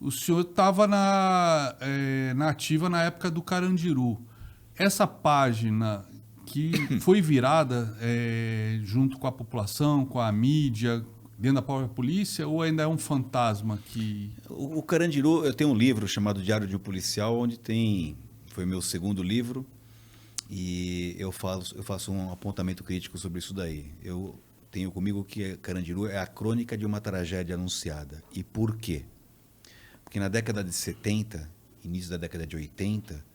o senhor estava na ativa na época do Carandiru. Essa página que foi virada junto com a população, com a mídia, dentro da própria polícia, ou ainda é um fantasma que... O Carandiru, eu tenho um livro chamado Diário de um Policial, onde tem... Foi meu segundo livro, e eu faço um apontamento crítico sobre isso daí. Eu tenho comigo que Carandiru é a crônica de uma tragédia anunciada. E por quê? Porque na década de 70, início da década de 80,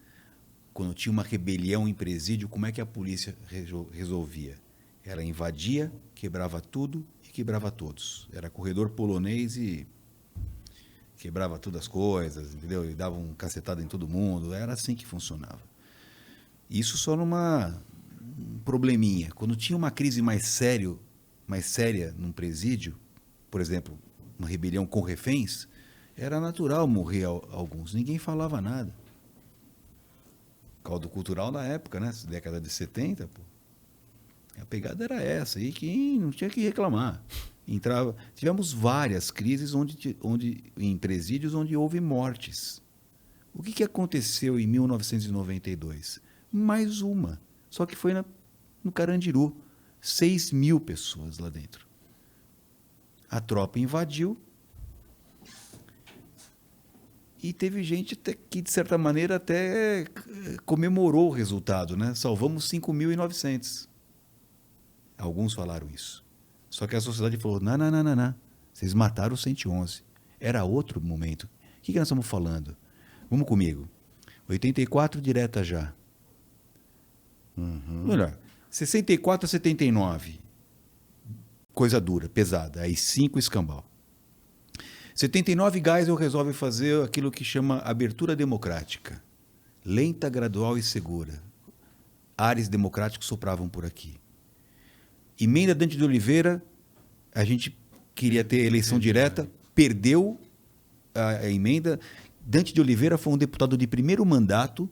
quando tinha uma rebelião em presídio, como é que a polícia resolvia? Ela invadia, quebrava tudo e quebrava todos. Era corredor polonês e quebrava todas as coisas, entendeu? E dava um cacetada em todo mundo. Era assim que funcionava. Isso só um probleminha. Quando tinha uma crise mais séria num presídio, por exemplo, uma rebelião com reféns, era natural morrer alguns. Ninguém falava nada. Caldo cultural na época, né? Década de 70, pô. A pegada era essa, e quem não tinha que reclamar. Tivemos várias crises em presídios onde houve mortes. O que aconteceu em 1992? Mais uma, só que foi no Carandiru. 6.000 pessoas lá dentro. A tropa invadiu e teve gente que, de certa maneira, até comemorou o resultado, né? Salvamos 5.900. Alguns falaram isso. Só que a sociedade falou, não, vocês mataram os 111. Era outro momento. O que nós estamos falando? Vamos comigo. 84, direta já. Olha, 64 a 79. Coisa dura, pesada. Aí 5, escambau. 79, Geisel resolve fazer aquilo que chama abertura democrática. Lenta, gradual e segura. Ares democráticos sopravam por aqui. Emenda Dante de Oliveira, a gente queria ter eleição direta, perdeu a emenda. Dante de Oliveira foi um deputado de primeiro mandato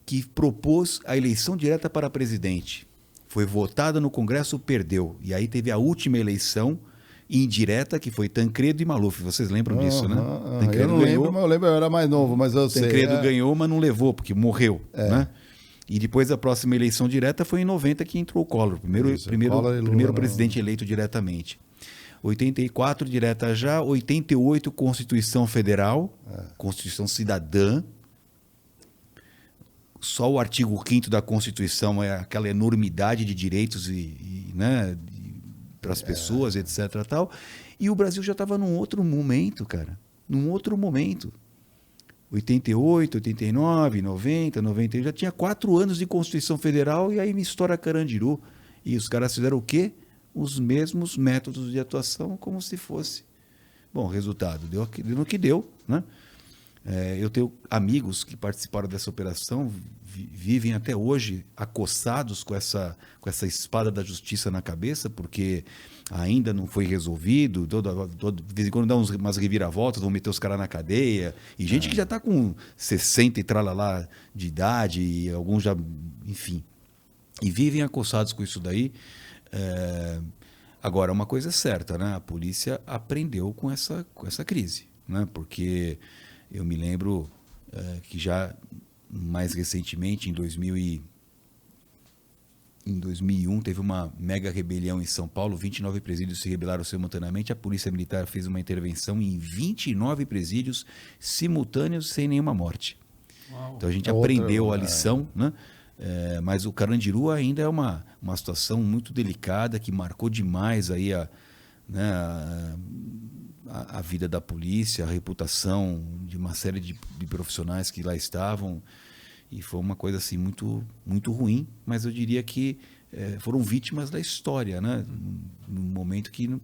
que propôs a eleição direta para presidente. Foi votada no Congresso, perdeu. E aí teve a última eleição indireta, que foi Tancredo e Maluf. Vocês lembram disso, né? Eu não lembro, mas eu lembro, eu era mais novo, mas eu sei. Tancredo ganhou, mas não levou, porque morreu. Né? E depois a próxima eleição direta foi em 90 que entrou o Collor. Primeiro presidente eleito diretamente. 84, direta já. 88, Constituição Federal. Constituição Cidadã. Só o artigo 5º da Constituição é aquela enormidade de direitos né, para as pessoas, etc. Tal. E o Brasil já estava num outro momento, cara. Num outro momento. 88, 89, 90, 91. Já tinha 4 anos de Constituição Federal e aí me estoura Carandiru. E os caras fizeram o quê? Os mesmos métodos de atuação como se fosse. Bom, resultado, deu no que deu, né? Eu tenho amigos que participaram dessa operação, vivem até hoje acossados com essa espada da justiça na cabeça, porque ainda não foi resolvido, de vez em quando dá umas reviravoltas, vão meter os caras na cadeia, e gente que já está com 60 e tralalá de idade, e alguns já, enfim, e vivem acossados com isso daí. Agora, uma coisa é certa, né? A polícia aprendeu com essa crise, né? Porque eu me lembro que já mais recentemente, em 2001, teve uma mega rebelião em São Paulo, 29 presídios se rebelaram simultaneamente, a Polícia Militar fez uma intervenção em 29 presídios simultâneos sem nenhuma morte. Uau. Então a gente aprendeu a lição, né? Mas o Carandiru ainda é uma situação muito delicada, que marcou demais aí a vida da polícia, a reputação de uma série de profissionais que lá estavam, e foi uma coisa assim muito, muito ruim, mas eu diria que foram vítimas da história, né? Num momento que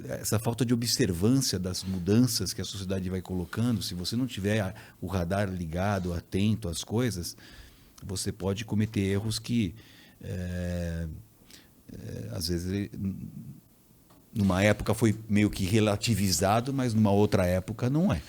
essa falta de observância das mudanças que a sociedade vai colocando, se você não tiver o radar ligado, atento às coisas, você pode cometer erros que às vezes numa época foi meio que relativizado, mas numa outra época não é.